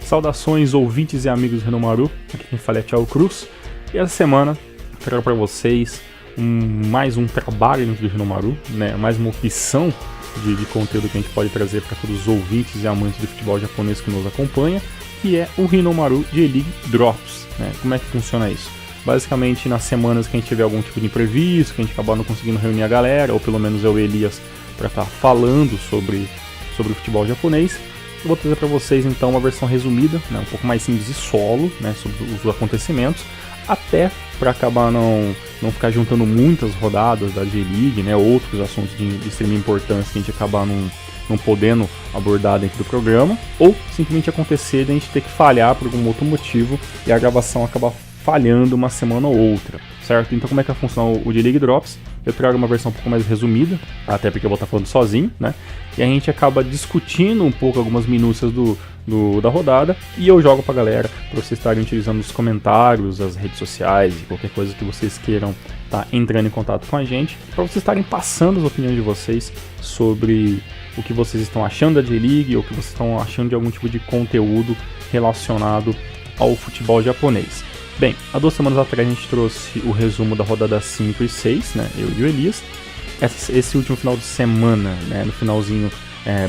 Saudações ouvintes e amigos do Renomaru, aqui quem fala é Thiago Cruz. E essa semana trago para vocês mais um trabalho dentro do Renomaru, né? Mais uma opção de conteúdo que a gente pode trazer para todos os ouvintes e amantes do futebol japonês que nos acompanha, que é o Renomaru J-League Drops, né? Como é que funciona isso? Basicamente, nas semanas que a gente tiver algum tipo de imprevisto, que a gente acabar não conseguindo reunir a galera, ou pelo menos eu e Elias, para estar falando sobre o futebol japonês, eu vou trazer para vocês então uma versão resumida, né, um pouco mais simples e solo, né, sobre os acontecimentos, até para acabar não ficar juntando muitas rodadas da J-League, né, outros assuntos de extrema importância que a gente acabar não podendo abordar dentro do programa, ou simplesmente acontecer de a gente ter que falhar por algum outro motivo e a gravação acabar falhando uma semana ou outra, certo? Então como é que vai funcionar o J-League Drops? Eu trago uma versão um pouco mais resumida, até porque eu vou estar falando sozinho, né? E a gente acaba discutindo um pouco algumas minúcias da rodada e eu jogo pra galera para vocês estarem utilizando os comentários, as redes sociais e qualquer coisa que vocês queiram estar entrando em contato com a gente, para vocês estarem passando as opiniões de vocês sobre o que vocês estão achando da J-League ou o que vocês estão achando de algum tipo de conteúdo relacionado ao futebol japonês. Bem, há 2 semanas atrás a gente trouxe o resumo da rodada 5 e 6, né, eu e o Elias. Esse último final de semana, né, no finalzinho,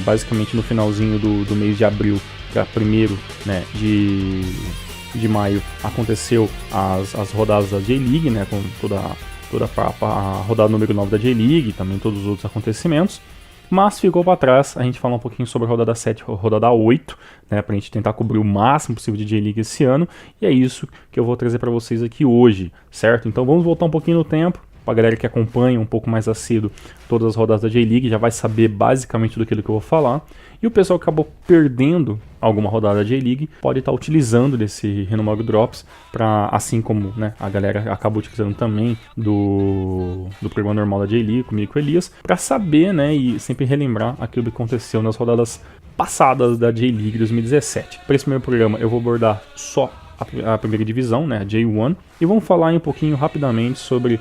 basicamente no finalzinho do mês de abril para 1º, né, de maio, aconteceu as rodadas da J-League, né, com toda a rodada número 9 da J-League e também todos os outros acontecimentos. Mas ficou para trás a gente falar um pouquinho sobre a rodada 7 e a rodada 8, né, pra gente tentar cobrir o máximo possível de J-League esse ano, e é isso que eu vou trazer para vocês aqui hoje, certo? Então vamos voltar um pouquinho no tempo, pra galera que acompanha um pouco mais acedo todas as rodadas da J-League, já vai saber basicamente do que eu vou falar, e o pessoal que acabou perdendo alguma rodada da J-League pode estar utilizando desse Renomaru Drops, para, assim como, né, a galera acabou utilizando também do programa normal da J-League, comigo e com o Elias, para saber, né, e sempre relembrar aquilo que aconteceu nas rodadas passadas da J-League 2017. Para esse primeiro programa eu vou abordar só a primeira divisão, né, a J1, e vamos falar um pouquinho rapidamente sobre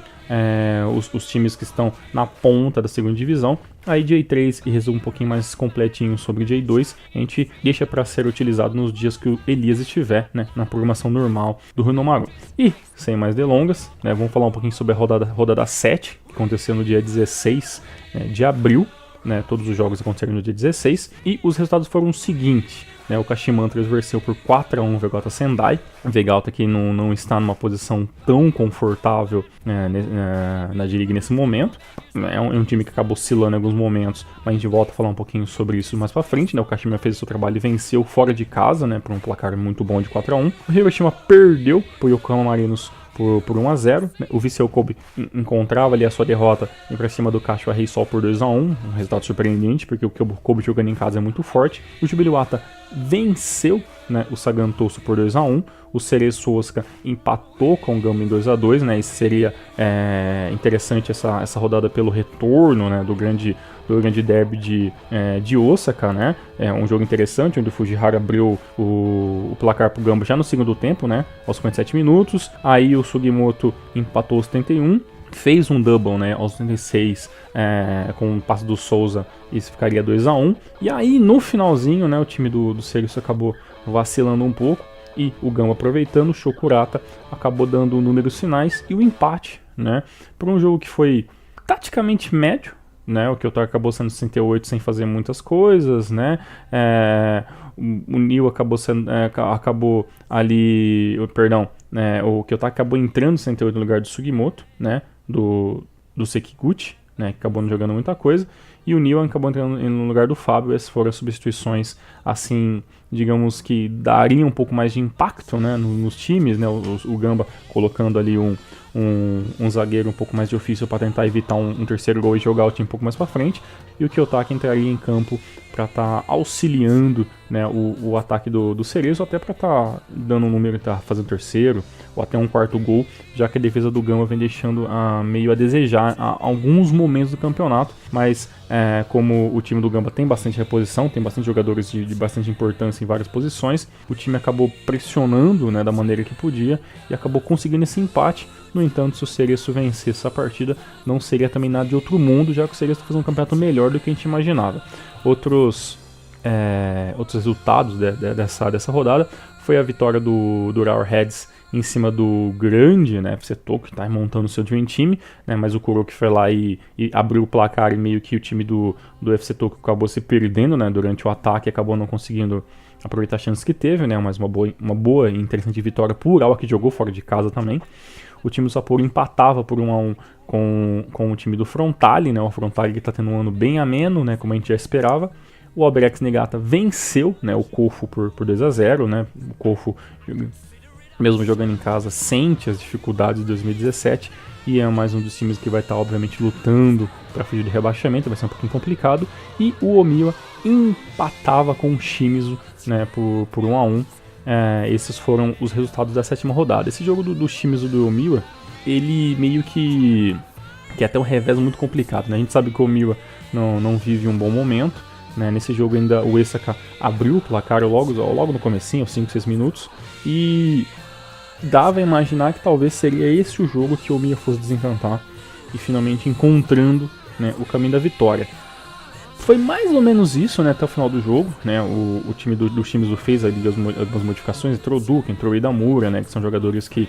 os times que estão na ponta da segunda divisão. Aí J3 e resumo um pouquinho mais completinho sobre J2, a gente deixa para ser utilizado nos dias que o Elias estiver, né, na programação normal do Renomaru. E, sem mais delongas, né, vamos falar um pouquinho sobre a rodada 7, que aconteceu no dia 16 de abril, né, todos os jogos aconteceram no dia 16, e os resultados foram os seguintes. O Kashima Antlers venceu por 4-1 o Vegalta Sendai. O Vegalta que não está numa posição tão confortável na J-League nesse momento. É um time que acabou oscilando em alguns momentos, mas a gente volta a falar um pouquinho sobre isso mais pra frente. O Kashima fez o seu trabalho e venceu fora de casa, por um placar muito bom de 4-1. O Hiroshima perdeu para o Yokohama Marinos por 1-0, né? O Vissel Kobe encontrava ali a sua derrota e pra cima do Kashiwa Reysol por 2-1, um resultado surpreendente, porque o Kobe jogando em casa é muito forte. O Jubiluata venceu, né, o Sagan Tosu por 2-1, o Cereço Osaka empatou com o Gamba em 2-2, né, e seria interessante essa rodada pelo retorno, né, do grande derby de Osaka, né, um jogo interessante, onde o Fujihara abriu o placar pro Gamba já no segundo tempo, né, aos 57 minutos, aí o Sugimoto empatou aos 71, fez um double, né, aos 36, com o passe do Souza, isso ficaria 2-1, e aí no finalzinho, né, o time do Cereço acabou vacilando um pouco, e o Gamba aproveitando, o Shokurata acabou dando números finais e o empate, né, por um jogo que foi taticamente médio, né, o Kyoto acabou sendo 68 sem fazer muitas coisas, né, o Nil acabou ali, perdão, o Kyoto acabou entrando 68 no lugar do Sugimoto, né, do Sekiguchi, né, que acabou não jogando muita coisa, e o Nil acabou entrando no lugar do Fábio. Essas foram as substituições, assim, digamos que dariam um pouco mais de impacto, né, nos times, né, o Gamba colocando ali um zagueiro um pouco mais de ofício para tentar evitar um terceiro gol e jogar o time um pouco mais para frente, e o Kiyotaki entraria em campo para estar auxiliando, né, o ataque do Cerezo, até para estar dando um número, estar fazendo terceiro ou até um quarto gol, já que a defesa do Gamba vem deixando meio a desejar alguns momentos do campeonato, mas como o time do Gamba tem bastante reposição, tem bastante jogadores de bastante importância em várias posições, o time acabou pressionando, né, da maneira que podia e acabou conseguindo esse empate. No entanto, se o Cereço vencesse essa partida, não seria também nada de outro mundo, já que o Cereço fez um campeonato melhor do que a gente imaginava. Outros outros resultados dessa rodada foi a vitória do Urawa Reds em cima do grande, né, FC Tokyo, que está montando o seu Dream Team, né, mas o Kuroki foi lá e abriu o placar e meio que o time do FC Tokyo acabou se perdendo, né, durante o ataque, acabou não conseguindo aproveitar as chances que teve, né, mas uma boa e interessante vitória por Urawa, que jogou fora de casa também. O time do Sapporo empatava por 1-1 com o time do Frontale, né, o Frontale que está tendo um ano bem ameno, né, como a gente já esperava. O Albirex Niigata venceu, né, o Kofu por 2-0, né, o Kofu, mesmo jogando em casa, sente as dificuldades de 2017 e é mais um dos times que vai estar, obviamente, lutando para fugir do rebaixamento, vai ser um pouquinho complicado. E o Omiwa empatava com o Shimizu, né, por 1-1. Esses foram os resultados da 7ª rodada. Esse jogo do Shimizu do Omiwa, ele meio que é até um revés muito complicado, né? A gente sabe que o Omiwa não vive um bom momento, né? Nesse jogo ainda o Esaka abriu o placar logo no comecinho, 5-6 minutos, e dava a imaginar que talvez seria esse o jogo que o Omiya fosse desencantar e finalmente encontrando, né, o caminho da vitória. Foi mais ou menos isso, né, até o final do jogo, né, o time do Shimizu fez ali algumas modificações, entrou o Duka, entrou o Idamura, né, que são jogadores que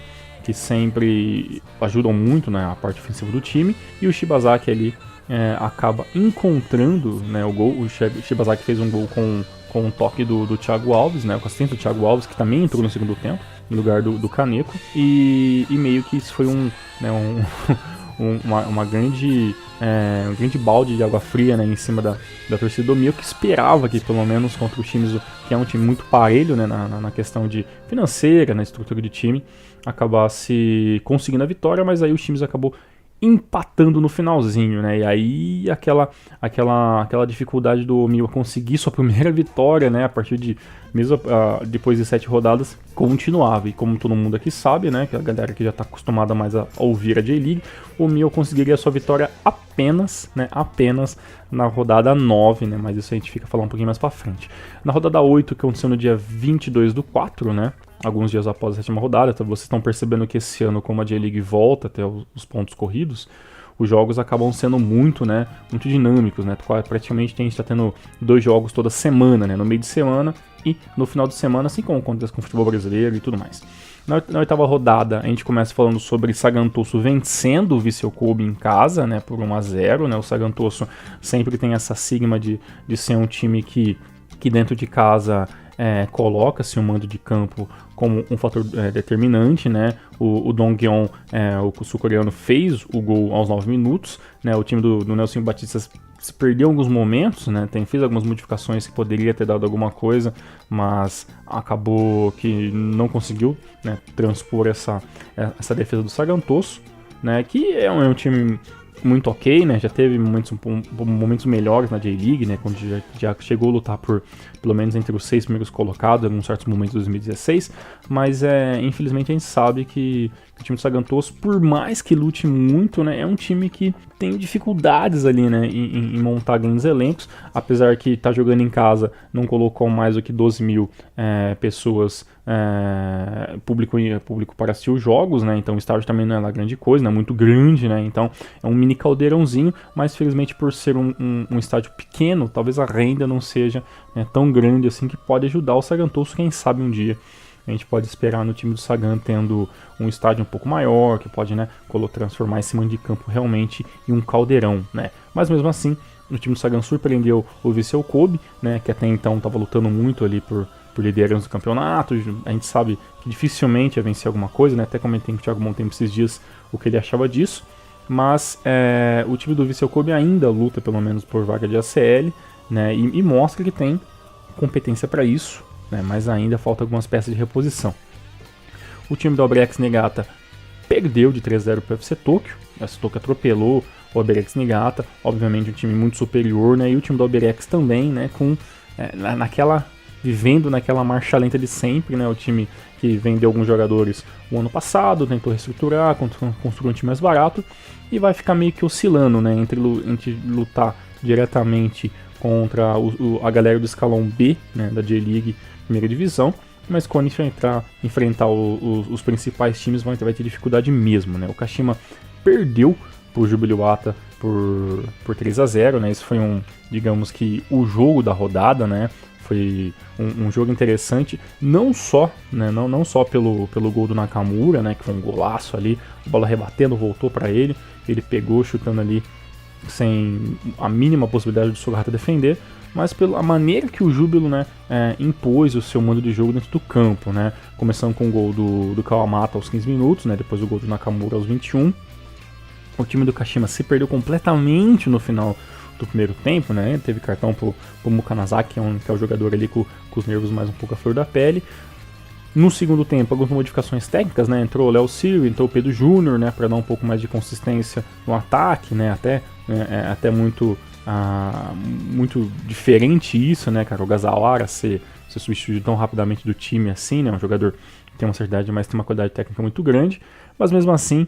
sempre ajudam muito, né, a parte ofensiva do time, e o Shibazaki ali acaba encontrando, né, o gol. O Shibazaki fez um gol com um toque do Thiago Alves, né, com a assistência do Thiago Alves, que também entrou no segundo tempo, em lugar do Kaneko, e meio que isso foi um grande balde de água fria, né, em cima da torcida do Omiya, que esperava que pelo menos contra o Shimizu, que é um time muito parelho, né, na questão de financeira, na estrutura de time, acabasse conseguindo a vitória, mas aí o Shimizu acabou empatando no finalzinho, né? E aí aquela dificuldade do Omiya conseguir sua primeira vitória, né? A partir de mesmo depois de 7 rodadas continuava. E como todo mundo aqui sabe, né? Que a galera que já está acostumada mais a ouvir a J-League, o Omiya conseguiria sua vitória apenas na rodada 9, né? Mas isso a gente fica falando um pouquinho mais para frente. Na rodada 8, que aconteceu no dia 22/4, né? Alguns dias após a 7ª rodada, então vocês estão percebendo que esse ano, como a J-League volta até os pontos corridos, os jogos acabam sendo muito dinâmicos, né? Praticamente a gente está tendo 2 jogos toda semana, né? No meio de semana e no final de semana, assim como acontece com o futebol brasileiro e tudo mais. Na 8ª rodada, a gente começa falando sobre Sagan Tosu vencendo o Vissel Kobe em casa, né? Por 1-0, né? O Sagan Tosu sempre tem essa sigma de ser um time que dentro de casa coloca-se o mando de campo como um fator determinante, né? O Dong-yeon, o sul-coreano, fez o gol aos 9 minutos, né? O time do Nelson Batista se perdeu em alguns momentos, né? Fez algumas modificações que poderia ter dado alguma coisa, mas acabou que não conseguiu, né, transpor essa defesa do Sagan Tosu, né? Que é um time muito ok, né? Já teve momentos melhores na J-League, né? Quando já chegou a lutar por pelo menos entre os 6 primeiros colocados em alguns certos momentos de 2016, mas infelizmente a gente sabe que o time do Sagan Tosu, por mais que lute muito, né, é um time que tem dificuldades ali, né, em montar grandes elencos, apesar que tá jogando em casa, não colocou mais do que 12 mil pessoas, público para assistir os jogos, né, então o estádio também não é lá grande coisa, não é muito grande, né, então é um mini caldeirãozinho, mas felizmente por ser um estádio pequeno, talvez a renda não seja, né, tão grande assim, que pode ajudar o Sagan Tosu, quem sabe um dia a gente pode esperar no time do Sagan tendo um estádio um pouco maior, que pode, né, transformar esse mando de campo realmente em um caldeirão, né. Mas mesmo assim, o time do Sagan surpreendeu o Vissel Kobe, né, que até então estava lutando muito ali por liderança do campeonato. A gente sabe que dificilmente ia vencer alguma coisa, né, até comentei com o Thiago Montempo esses dias o que ele achava disso, mas o time do Vissel Kobe ainda luta pelo menos por vaga de ACL, né, e mostra que tem competência para isso, né, mas ainda falta algumas peças de reposição. O time do Albirex Niigata perdeu de 3-0 para o FC Tokyo. O FC Tokyo atropelou o Albirex Niigata, obviamente um time muito superior, né, e o time do Albirex também, né, vivendo naquela marcha lenta de sempre, né, o time que vendeu alguns jogadores o ano passado, tentou reestruturar, construir um time mais barato, e vai ficar meio que oscilando, né, entre lutar diretamente contra a galera do escalão B, né, da J-League, primeira divisão, mas quando enfrentar os principais times vai ter dificuldade mesmo, né. O Kashima perdeu por Jubilee Wata por 3-0, né? Esse foi digamos que o jogo da rodada, né? Foi um jogo interessante, não só, né, não só pelo gol do Nakamura, né, que foi um golaço ali, a bola rebatendo, voltou para ele pegou chutando ali sem a mínima possibilidade do Sugahara defender, mas pela maneira que o Júbilo, né, impôs o seu mando de jogo dentro do campo, né, começando com o gol do Kawamata aos 15 minutos, né, depois o gol do Nakamura aos 21. O time do Kashima se perdeu completamente no final do primeiro tempo, né? Teve cartão pro Mukanazaki, que é o jogador ali com os nervos mais um pouco à flor da pele. No segundo tempo, algumas modificações técnicas, né? Entrou o Léo Silva, entrou o Pedro Júnior, né? Para dar um pouco mais de consistência no ataque, né? Até muito diferente isso, né, cara? O Gazawara ser substituído tão rapidamente do time assim, né? Um jogador que tem uma certa idade, mas tem uma qualidade técnica muito grande. Mas mesmo assim,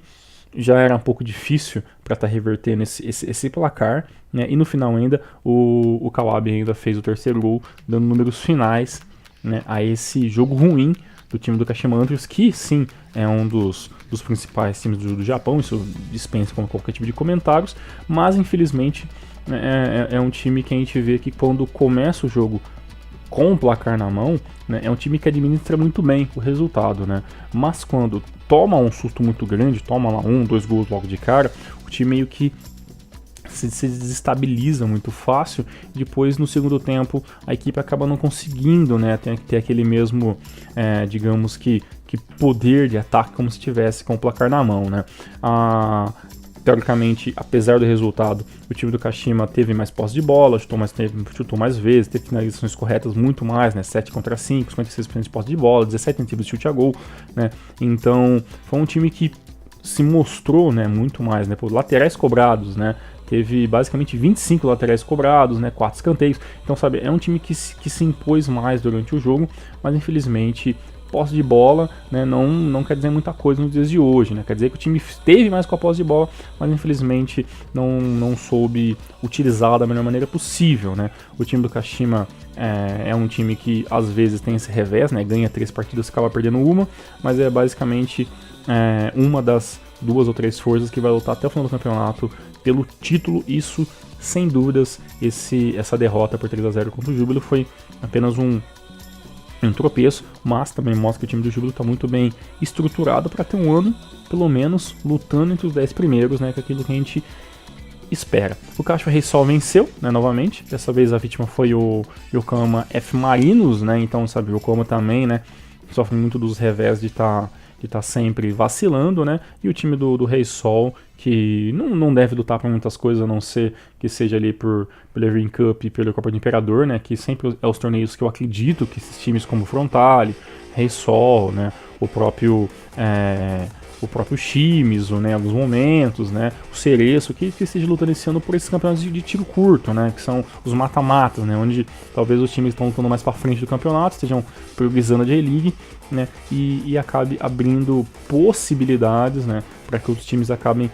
já era um pouco difícil para estar revertendo esse placar, né? E no final ainda o Kawabe ainda fez o terceiro gol, dando números finais, né, a esse jogo ruim do time do Kashima Antlers, que sim é um dos principais times do Japão, isso dispensa com qualquer tipo de comentários, mas infelizmente é um time que a gente vê que quando começa o jogo com o placar na mão, né, é um time que administra muito bem o resultado, né? Mas quando toma um susto muito grande, toma lá 2 gols logo de cara, o time meio que se desestabiliza muito fácil. Depois, no segundo tempo, a equipe acaba não conseguindo, né, ter aquele mesmo, digamos que poder de ataque como se tivesse com o placar na mão, né? Teoricamente, apesar do resultado, o time do Kashima teve mais posse de bola, chutou mais vezes, teve finalizações corretas muito mais, né? 7 contra 5, 56% de posse de bola, 17 tentativas de chute a gol, né? Então, foi um time que se mostrou, né, muito mais, né? Por laterais cobrados, né? Teve basicamente 25 laterais cobrados, né? 4 escanteios. Então, sabe, é um time que se impôs mais durante o jogo, mas infelizmente posse de bola, né, não quer dizer muita coisa nos dias de hoje, né? Quer dizer que o time esteve mais com a posse de bola, mas infelizmente não soube utilizá-la da melhor maneira possível, né? O time do Kashima é um time que às vezes tem esse revés, né? Ganha 3 partidas e acaba perdendo uma, mas é basicamente uma das 2 ou 3 forças que vai lutar até o final do campeonato pelo título. Isso, sem dúvidas, essa derrota por 3-0 contra o Júbilo foi apenas um tropeço, mas também mostra que o time do Júbilo está muito bem estruturado para ter um ano, pelo menos, lutando entre os 10 primeiros, né, que é aquilo que a gente espera. O Kashiwa Reysol venceu, né, novamente. Dessa vez a vítima foi o Yokohama F Marinos, né, então, sabe, o Yokohama também, né, sofre muito dos revés de tá sempre vacilando, né? E o time do Reysol, que não deve lutar para muitas coisas, a não ser que seja ali pelo Evergreen Cup e pela Copa do Imperador, né? Que sempre é os torneios que eu acredito que esses times como Frontale, Reysol, né? O próprio Shimizu, né, em alguns momentos, né, o Cereço, que esteja lutando esse ano por esses campeonatos de tiro curto, né, que são os mata-matas, né, onde talvez os times estão lutando mais para frente do campeonato, estejam priorizando a J-League, né, e acabe abrindo possibilidades, né, para que outros times acabem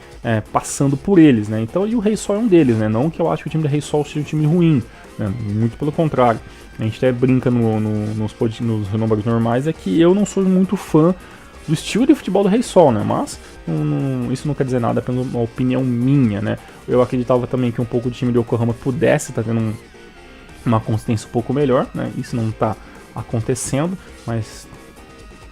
passando por eles, né. Então, e o Reysol é um deles, né, não que eu acho que o time da Reysol seja um time ruim, né, muito pelo contrário. A gente até brinca nos números normais, é que eu não sou muito fã do estilo de futebol do Reysol, né? Mas isso não quer dizer nada, apenas uma opinião minha, né? Eu acreditava também que um pouco do time de Yokohama pudesse estar tendo uma consistência um pouco melhor, né? Isso não está acontecendo, mas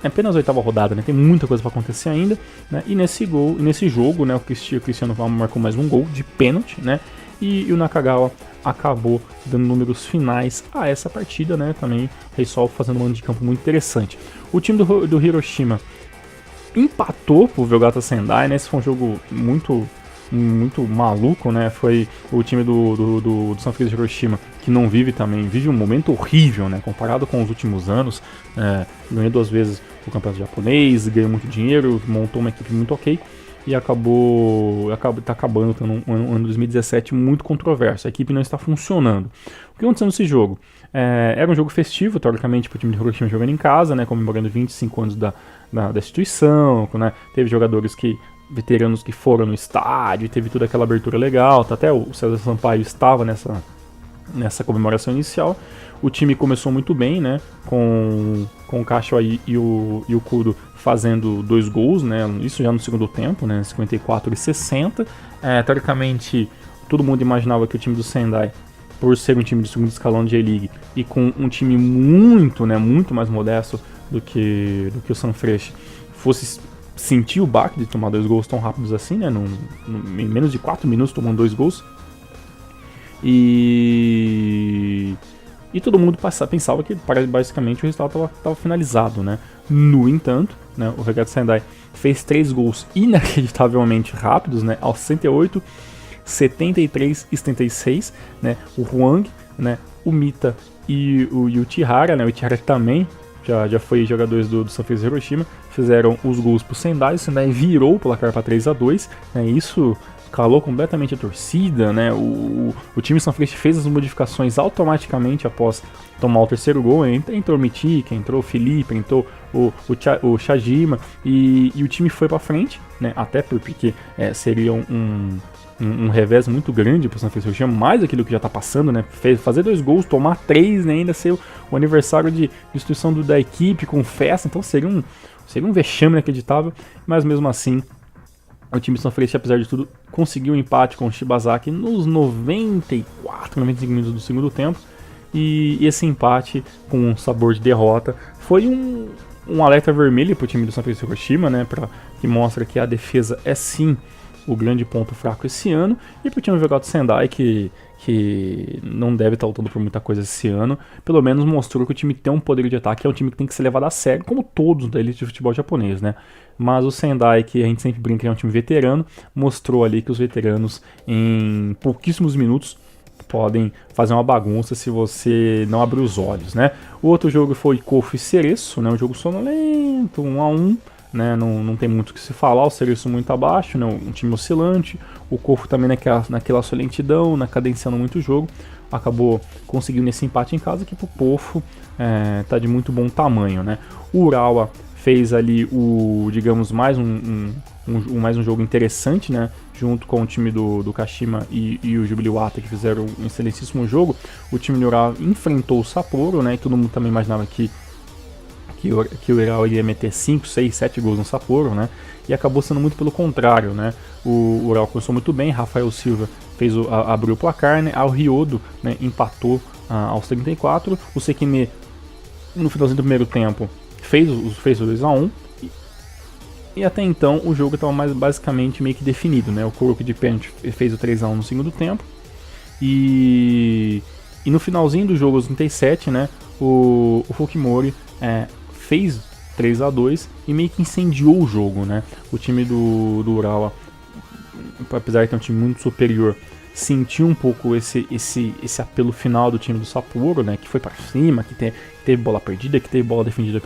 é apenas a 8ª rodada, né? Tem muita coisa para acontecer ainda, né? E nesse jogo, né? O Cristiano marcou mais um gol de pênalti, né? E o Nakagawa acabou dando números finais a essa partida, né? Também Reysol fazendo um ano de campo muito interessante. O time do Hiroshima empatou pro Velgata Sendai, né? Esse foi um jogo muito maluco, né? Foi o time do São Francisco de Hiroshima, que não vive um momento horrível, né? Comparado com os últimos anos, ganhou 2 vezes o campeonato japonês, ganhou muito dinheiro, montou uma equipe muito ok, e tá acabando tendo um ano 2017 muito controverso. A equipe não está funcionando. O que aconteceu nesse jogo? Era um jogo festivo, teoricamente, para o time de Hiroshima jogando em casa, né, comemorando 25 anos da instituição, né, teve veteranos que foram no estádio, teve toda aquela abertura legal, até o César Sampaio estava nessa comemoração inicial. O time começou muito bem, né? Com o Kashiwa e o Kudo fazendo 2 gols, né? Isso já no segundo tempo, né? 54 e 60. Teoricamente, todo mundo imaginava que o time do Sendai, por ser um time de segundo escalão de J-League e com um time muito, né, muito mais modesto do que o Sanfrecce, fosse sentir o baque de tomar 2 gols tão rápidos assim, né, em menos de 4 minutos tomando 2 gols. E todo mundo pensava que basicamente o resultado estava finalizado, né. No entanto, né, o Regatta Sendai fez 3 gols inacreditavelmente rápidos, né, aos 68, 73 e 76, né, o Hwang, né, o Mita e o Chihara, né, o Chihara também já foi jogadores do Sanfrecce Hiroshima, fizeram os gols pro Sendai, o Sendai virou o placar para 3-2, né, isso calou completamente a torcida, né, o time Sanfrecce fez as modificações automaticamente após tomar o terceiro gol, entrou o Mitika, entrou o Felipe, entrou o Shajima, e o time foi para frente, né, até porque seria um revés muito grande pro Sanfrecce Hiroshima, mais aquilo que já tá passando, né? Fazer 2 gols, tomar 3, né? Ainda ser o aniversário de destruição da equipe com festa, então seria um vexame inacreditável, mas mesmo assim o time do Sanfrecce, apesar de tudo, conseguiu um empate com o Shibazaki nos 94, 95 minutos do segundo tempo, e esse empate com um sabor de derrota foi um alerta vermelho pro time do Sanfrecce Hiroshima, né? Que mostra que a defesa é sim o grande ponto fraco esse ano, e pro time do Regatta Sendai, que não deve estar lutando por muita coisa esse ano, pelo menos mostrou que o time tem um poder de ataque, é um time que tem que ser levado a sério, como todos da elite de futebol japonês, né? Mas o Sendai, que a gente sempre brinca que é um time veterano, mostrou ali que os veteranos em pouquíssimos minutos podem fazer uma bagunça se você não abrir os olhos, né? O outro jogo foi Kofu e Cereço, né? Um jogo sonolento, 1-1, né, não tem muito o que se falar, o Cereço muito abaixo, né, um time oscilante, o Kofu também naquela sua lentidão, cadenciando muito o jogo, acabou conseguindo esse empate em casa, que pro Kofu tá de muito bom tamanho, né. O Urawa fez ali digamos, mais um jogo interessante, né, junto com o time do Kashima e o Jubileewata, que fizeram um excelentíssimo jogo. O time do Urawa enfrentou o Sapporo, né, e todo mundo também imaginava que o Urawa ia meter 5, 6, 7 gols no Sapporo, né? E acabou sendo muito pelo contrário, né? O Urawa começou muito bem, Rafael Silva abriu o placar, né? O Ryodo, né, empatou aos 34, o Sekine no finalzinho do primeiro tempo fez o 2-1, e até então o jogo estava basicamente meio que definido, né? O Kuroki de Pênalti fez o 3-1 no segundo tempo, e no finalzinho do jogo, aos 37, né? O Fukimori fez 3-2 e meio que incendiou o jogo, né? O time do Urawa, apesar de ter um time muito superior, sentiu um pouco esse apelo final do time do Sapporo, né? Que foi para cima, que teve bola perdida, que teve bola defendida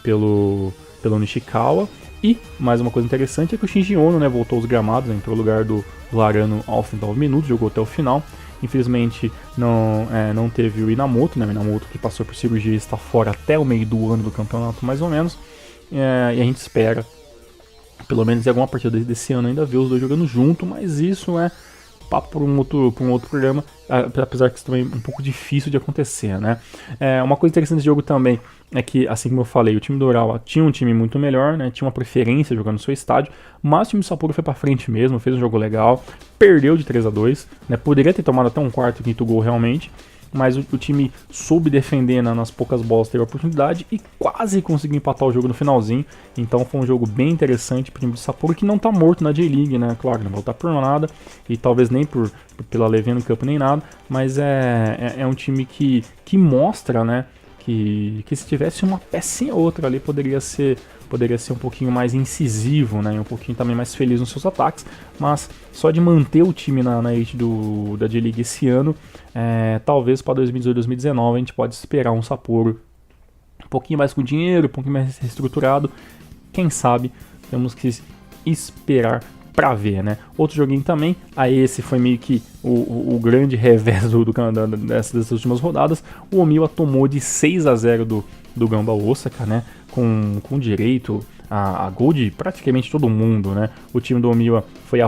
pelo Nishikawa. E mais uma coisa interessante é que o Shinji Ono, né, voltou aos gramados, né, entrou no lugar do Arano aos 39 minutos, jogou até o final. Infelizmente não teve o Inamoto, né? O Inamoto, que passou por cirurgia, está fora até o meio do ano do campeonato, mais ou menos. E a gente espera, pelo menos em alguma partida desse ano, ainda ver os dois jogando junto, mas isso é papo por um outro programa, apesar que isso também é um pouco difícil de acontecer, né? Uma coisa interessante desse jogo também é que, assim como eu falei, o time do Urawa tinha um time muito melhor, né? Tinha uma preferência jogando no seu estádio, mas o time do Sapporo foi pra frente mesmo, fez um jogo legal, perdeu de 3-2, né? Poderia ter tomado até um quarto, quinto gol realmente, mas o time soube defender nas poucas bolas, teve a oportunidade e quase conseguiu empatar o jogo no finalzinho. Então foi um jogo bem interessante para o time do Sapporo, que não tá morto na J-League, né? Claro, não vai lutar por nada, e talvez nem pela Levena Cup nem nada, mas é um time que mostra, né, que se tivesse uma pecinha ou outra ali poderia ser um pouquinho mais incisivo, né, um pouquinho também mais feliz nos seus ataques, mas só de manter o time na elite da J-League esse ano, talvez para 2018, 2019 a gente pode esperar um Sapporo um pouquinho mais com dinheiro, um pouquinho mais reestruturado, quem sabe, temos que esperar pra ver, né? Outro joguinho também, esse foi meio que o grande revés dessas últimas rodadas. O Omiwa tomou de 6-0 do Gamba Osaka, né? Com direito a gol de praticamente todo mundo, né? O time do Omiwa foi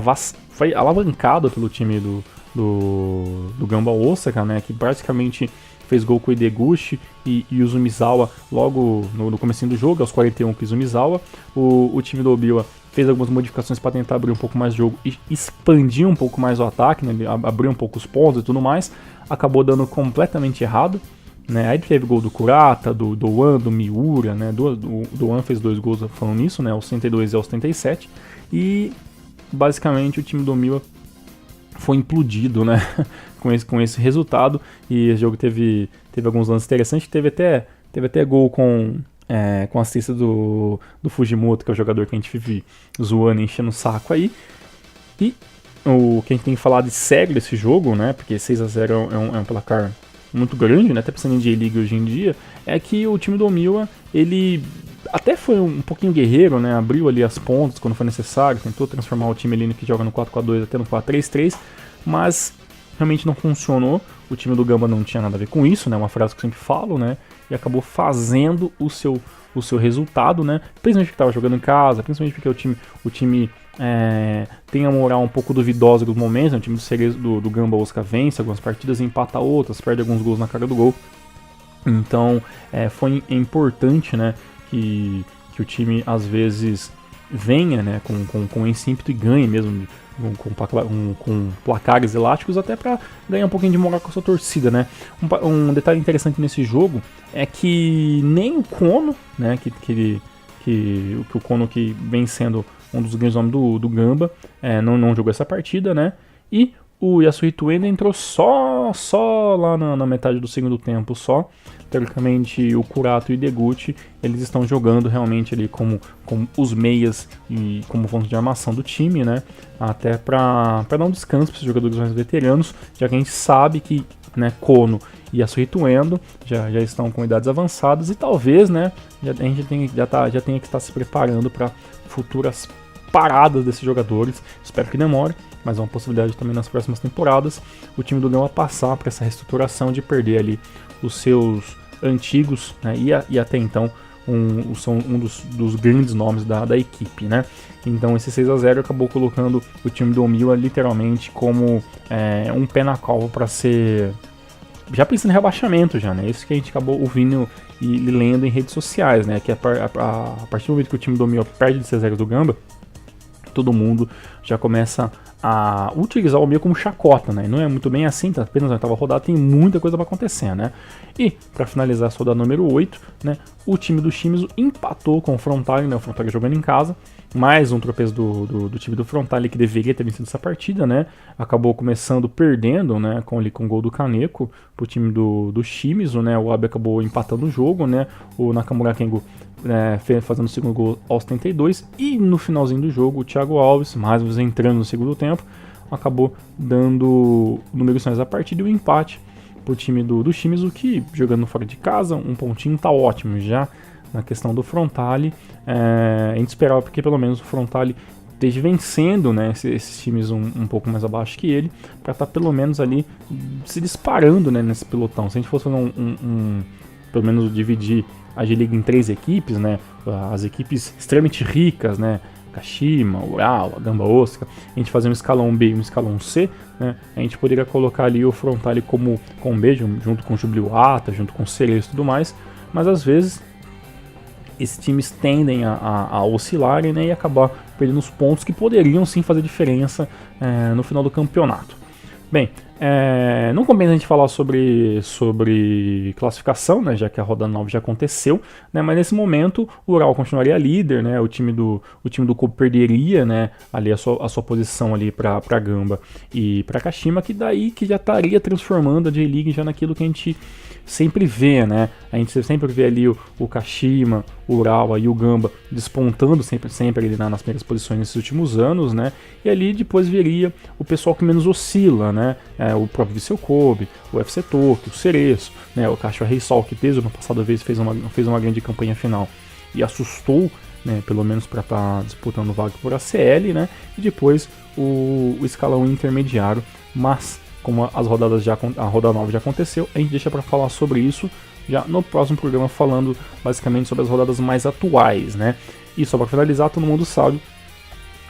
alavancado pelo time do Gamba Osaka, né? Que praticamente fez gol com o Ideguchi e o Izumizawa logo no comecinho do jogo, aos 41 com o Izumizawa. O time do Obiwa fez algumas modificações para tentar abrir um pouco mais o jogo e expandir um pouco mais o ataque, né, abrir um pouco os pontos e tudo mais. Acabou dando completamente errado, né? Aí teve gol do Kurata, do Doan, do Miura, né? Do Doan fez 2 gols falando nisso, né? Aos 32 e aos 37. E basicamente o time do Omiwa foi implodido, né? com esse resultado. E esse jogo teve alguns lances interessantes. Teve até gol com assistência do Fujimoto, que é o jogador que a gente vive zoando, enchendo o saco aí. E o que a gente tem que falar de sério desse jogo, né? Porque 6-0 é um placar muito grande, né? Até pensando em J-League hoje em dia, é que o time do Omiwa, ele até foi um pouquinho guerreiro, né? Abriu ali as pontas quando foi necessário, tentou transformar o time ali no que joga no 4-4-2 até no 4-3-3, mas realmente não funcionou. O time do Gamba não tinha nada a ver com isso, né? Uma frase que eu sempre falo, né? E acabou fazendo o seu resultado, né? Principalmente porque estava jogando em casa, principalmente porque o time tem a moral um pouco duvidosa dos momentos, né? O time do Gamba Osaka vence algumas partidas, empata outras, perde alguns gols na cara do gol. Então foi importante, né, que o time às vezes venha, né, com esse ímpeto e ganhe mesmo com placares elásticos, até para ganhar um pouquinho de moral com a sua torcida, né. Um detalhe interessante nesse jogo é que nem o Kono, né, que o Kono, que vem sendo um dos grandes nomes do Gamba, não jogou essa partida, né, e o Yasuhito Endo entrou só lá na metade do segundo tempo, só. Teoricamente, o Kurato e o Ideguchi, eles estão jogando realmente ali como os meias e como fonte de armação do time, né? Até para dar um descanso para os jogadores mais veteranos, já que a gente sabe que, né, Kono e Yasuhito Endo já estão com idades avançadas e talvez, né, a gente já tenha que estar se preparando para futuras paradas desses jogadores. Espero que demore, mas é uma possibilidade também nas próximas temporadas o time do Gama passar por essa reestruturação de perder ali os seus antigos, né, e até então são um dos grandes nomes da equipe, né? Então esse 6-0 acabou colocando o time do Omiwa literalmente como um pé na cova para ser, já pensando em rebaixamento já, né? Isso que a gente acabou ouvindo e lendo em redes sociais, né? Que a partir do momento que o time do Omiwa perde de 6-0 do Gamba, todo mundo já começa a utilizar o Omiwa como chacota, né? E não é muito bem assim, tá apenas na oitava rodada, tem muita coisa para acontecer, né? E, para finalizar a rodada número 8, né, o time do Shimizu empatou com o Frontale, né? O Frontale jogando em casa, mais um tropeço do time do Frontale, que deveria ter vencido essa partida, né? Acabou começando perdendo, né, com o gol do Kaneko pro time do Shimizu, né? O Abe acabou empatando o jogo, né? O Nakamura Kengo fazendo o segundo gol aos 72, e no finalzinho do jogo o Thiago Alves, mais uma vez entrando no segundo tempo, acabou dando o número de da partida e o empate pro time do Shimizu, que jogando fora de casa, um pontinho tá ótimo. Já na questão do Frontale, a gente esperava porque pelo menos o Frontale esteja vencendo, né, esses times um pouco mais abaixo que ele, para estar pelo menos ali se disparando, né, nesse pelotão. Se a gente fosse fazer pelo menos dividir a J-League em 3 equipes, né, as equipes extremamente ricas, né, Kashima, Ural, a Gamba Osaka, a gente fazer um escalão B e um escalão C, né, a gente poderia colocar ali o Frontale como com B, junto com o Jubiluata, junto com o Cerezo e tudo mais, mas às vezes esses times tendem a oscilarem, né, e acabar perdendo os pontos que poderiam sim fazer diferença no final do campeonato. Bem, não compensa a gente falar sobre classificação, né, já que a rodada 9 já aconteceu, né, mas nesse momento o Ural continuaria líder, né, o time do Kobe perderia, né, ali a sua posição ali para Gamba e para Kashima, que daí que já estaria transformando a J-League já naquilo que a gente sempre vê, né? A gente sempre vê ali o Kashima, o Urawa e o Gamba despontando sempre ali nas primeiras posições nesses últimos anos, né? E ali depois viria o pessoal que menos oscila, né? O próprio Vissel Kobe, o FC Tokyo, o Cereço, né? O Kashiwa Reysol, que desde uma passada vez fez uma grande campanha final e assustou, né, pelo menos para estar disputando vaga por ACL, né? E depois o escalão intermediário, mas como a rodada 9 já aconteceu, a gente deixa para falar sobre isso já no próximo programa, falando basicamente sobre as rodadas mais atuais, né? E só para finalizar, todo mundo sabe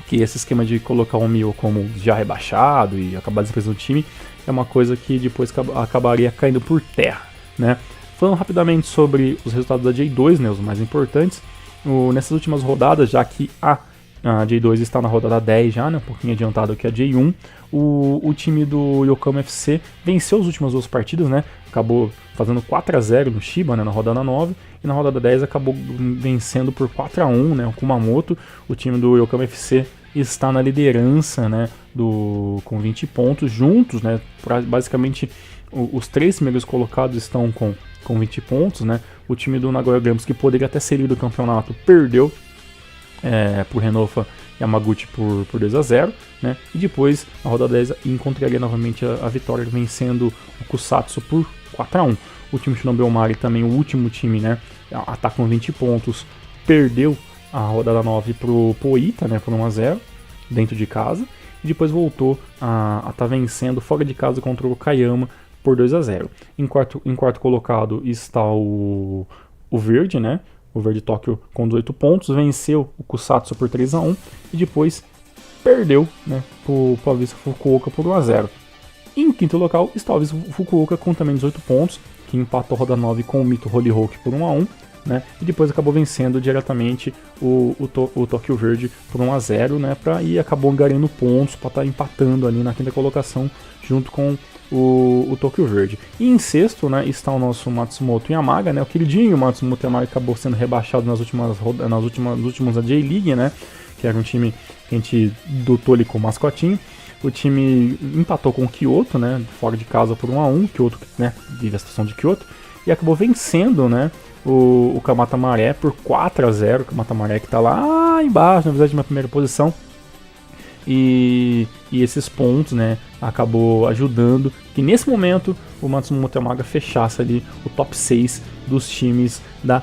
que esse esquema de colocar o Mio como já rebaixado e acabar desprezando o time é uma coisa que depois acabaria caindo por terra, né? Falando rapidamente sobre os resultados da J2, né, os mais importantes, nessas últimas rodadas, já que a J2 está na rodada 10 já, né, um pouquinho adiantado que a J1, o time do Yokohama FC venceu as últimas duas partidas, né, acabou fazendo 4-0 no Chiba, né, na rodada 9, e na rodada 10 acabou vencendo por 4-1, né, o Kumamoto. O time do Yokohama FC está na liderança, né, com 20 pontos juntos, né, basicamente os três primeiros colocados estão com 20 pontos, né. O time do Nagoya Grampus, que poderia até ser líder do campeonato, perdeu por Renofa Yamaguchi por 2-0, né. E depois, na rodada 10, encontraria novamente a vitória, vencendo o Kusatsu por 4-1. O time Shinobi Omari, também o último time, né, tá com 20 pontos, perdeu a rodada 9 pro Oita, né, por 1-0, dentro de casa, e depois voltou a tá vencendo fora de casa contra o Okayama por 2-0. Em quarto colocado está o Verde, né, o Verde Tóquio com 18 pontos, venceu o Kusatsu por 3-1 e depois perdeu, né, pro Avisa Fukuoka por 1-0. Em quinto local está o Avisa Fukuoka com também 18 pontos, que empatou a rodada 9 com o Mito Hollyhock por 1-1, né, e depois acabou vencendo diretamente o Tóquio Verde por 1-0, né, e acabou ganhando pontos para estar empatando ali na quinta colocação junto com o Tóquio Verde. E em sexto, né, está o nosso Matsumoto Yamaga, né, o queridinho Matsumoto Yamaga, acabou sendo rebaixado nos últimos da J-League, né, que era um time que a gente dotou ali com o mascotinho. O time empatou com o Kyoto, né, fora de casa por 1-1, Kyoto, né, vive a situação de Kyoto, e acabou vencendo, né, o Kamata Maré por 4-0, o Kamata Maré que está lá embaixo, na verdade, na primeira posição. E esses pontos, né, acabou ajudando que nesse momento o Matsumoto Yamaga fechasse ali o top 6 dos times da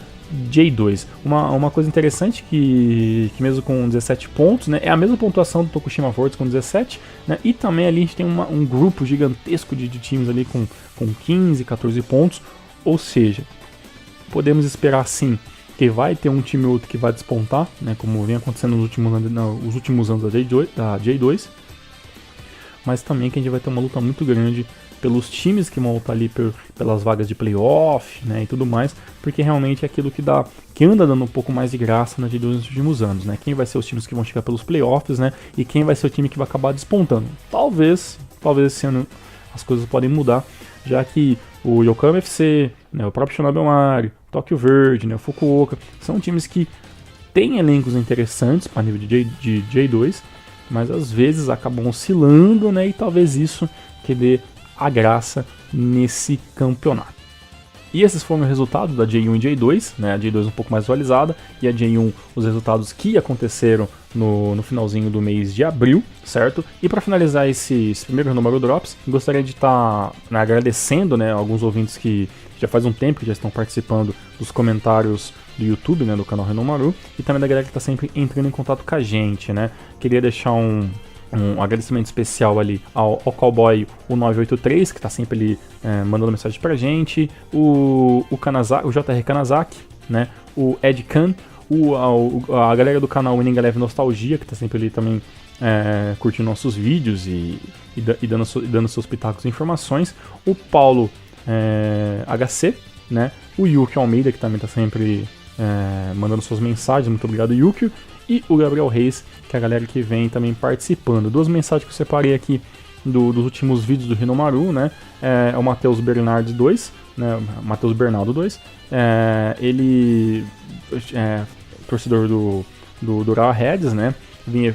J2. Uma coisa interessante que mesmo com 17 pontos, né, é a mesma pontuação do Tokushima Force com 17, né, e também ali a gente tem um grupo gigantesco de times ali com 15, 14 pontos, ou seja, podemos esperar sim que vai ter um time ou outro que vai despontar, né, como vem acontecendo nos últimos anos da J2, mas também que a gente vai ter uma luta muito grande pelos times que vão lutar ali pelas vagas de playoff, né, e tudo mais, porque realmente é aquilo que anda dando um pouco mais de graça na J2 nos últimos anos, né, quem vai ser os times que vão chegar pelos playoffs, né, e quem vai ser o time que vai acabar despontando. Talvez esse ano as coisas podem mudar, já que o Yokohama FC, né, o próprio Shinobi Omari, Tóquio Verde, né, o Fukuoka, são times que têm elencos interessantes para nível de J2, mas às vezes acabam oscilando, né, e talvez isso que dê a graça nesse campeonato. E esses foram os resultados da J1 e J2, né, a J2 um pouco mais atualizada, e a J1 os resultados que aconteceram no finalzinho do mês de abril, certo? E para finalizar esse primeiro número Drops, gostaria de estar agradecendo, né, alguns ouvintes que já faz um tempo que já estão participando dos comentários do YouTube, né, do canal Renomaru, e também da galera que está sempre entrando em contato com a gente, né? Queria deixar um agradecimento especial ali ao Cowboy, o 983, que está sempre ali mandando mensagem pra gente, o JR Kanazaki, né, o Ed Khan, a galera do canal Winning Eleven Nostalgia, que está sempre ali também curtindo nossos vídeos e dando seus pitacos e informações, o Paulo HC, né, o Yuki Almeida, que também está sempre mandando suas mensagens, muito obrigado, Yuki, e o Gabriel Reis, que é a galera que vem também participando. Duas mensagens que eu separei aqui dos últimos vídeos do Rinomaru, né? É o Matheus Bernardo 2, né? Matheus Bernardo 2. Ele é torcedor do Urawa Reds, né?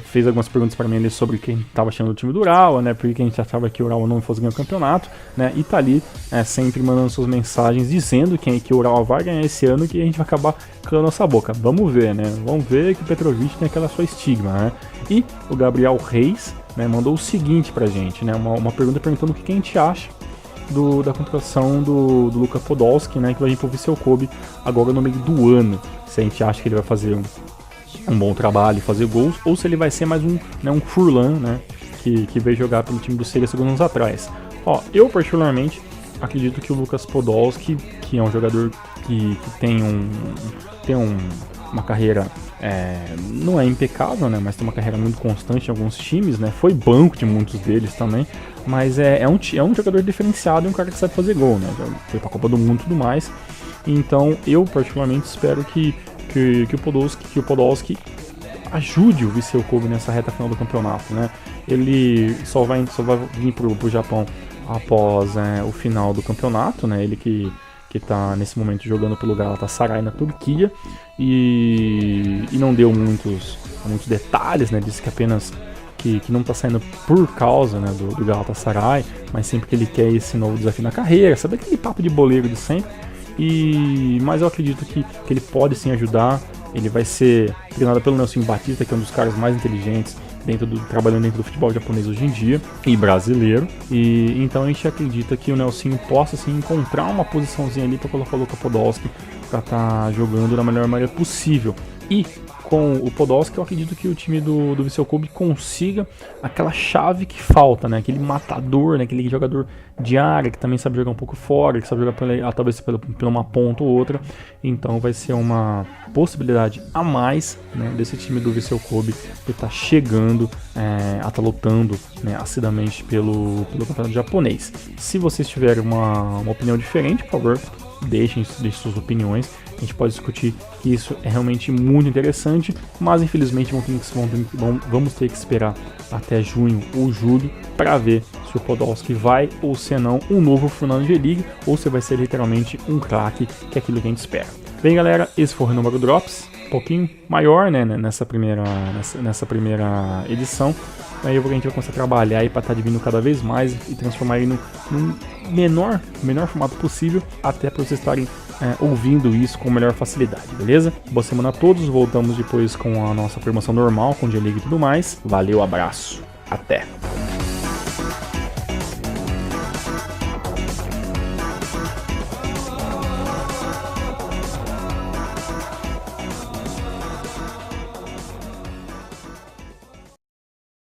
Fez algumas perguntas para mim sobre quem estava achando do time do Urawa, né? Porque a gente achava que o Urawa não fosse ganhar o campeonato, né? E tá ali sempre mandando suas mensagens dizendo que o Urawa vai ganhar esse ano, que a gente vai acabar calando nossa boca. Vamos ver, né? Vamos ver que o Petrovic tem aquela sua estigma, né? E o Gabriel Reis, né, mandou o seguinte pra gente, né? Uma pergunta perguntando o que a gente acha da contratação do Luka Podolski, né? Que vai vir pro Vissel Kobe agora no meio do ano. Se a gente acha que ele vai fazer um bom trabalho, fazer gols, ou se ele vai ser mais um Furlan, né, que veio jogar pelo time do Sega segundos anos atrás. Ó, eu particularmente acredito que o Lucas Podolski, que é um jogador que tem uma carreira, não é impecável, né, mas tem uma carreira muito constante em alguns times, né, foi banco de muitos deles também, mas é um jogador diferenciado e um cara que sabe fazer gol, né? Já foi pra Copa do Mundo e tudo mais. Então eu particularmente espero que o Podolski ajude o Vissel Kobe nessa reta final do campeonato, né? Ele só vai vir pro Japão após o final do campeonato, né? Ele que tá nesse momento jogando pelo Galatasaray na Turquia e não deu muitos detalhes, né? Disse que apenas que não tá saindo por causa, né, do Galatasaray, mas sempre que ele quer esse novo desafio na carreira, sabe aquele papo de boleiro de sempre? Mas eu acredito que ele pode sim ajudar. Ele vai ser treinado pelo Nelson Batista, que é um dos caras mais inteligentes trabalhando dentro do futebol japonês hoje em dia e brasileiro. E então a gente acredita que o Nelson possa assim, encontrar uma posiçãozinha ali para colocar o Luka Podolski para estar jogando da melhor maneira possível. E com o Podolski, eu acredito que o time do Vissel Kobe consiga aquela chave que falta, né? Aquele matador, né? Aquele jogador de área que também sabe jogar um pouco fora, que sabe jogar talvez pela uma ponta ou outra. Então vai ser uma possibilidade a mais, né, desse time do Vissel Kobe que está chegando, tá lutando, né, acidamente pelo campeonato japonês. Se vocês tiverem uma opinião diferente, por favor, deixem suas opiniões. A gente pode discutir que isso é realmente muito interessante, mas infelizmente vamos ter que esperar até junho ou julho para ver se o Podolski vai ou se não um novo Fernando G-League ou se vai ser literalmente um craque, que é aquilo que a gente espera. Bem, galera, esse foi o Renômaro Drops, um pouquinho maior, né, nessa primeira edição. Aí a gente vai começar a trabalhar aí para estar dividindo cada vez mais e transformar ele num menor formato possível, até para vocês estarem ouvindo isso com melhor facilidade, beleza? Boa semana a todos, voltamos depois com a nossa formação normal, com G-League e tudo mais. Valeu, abraço, até!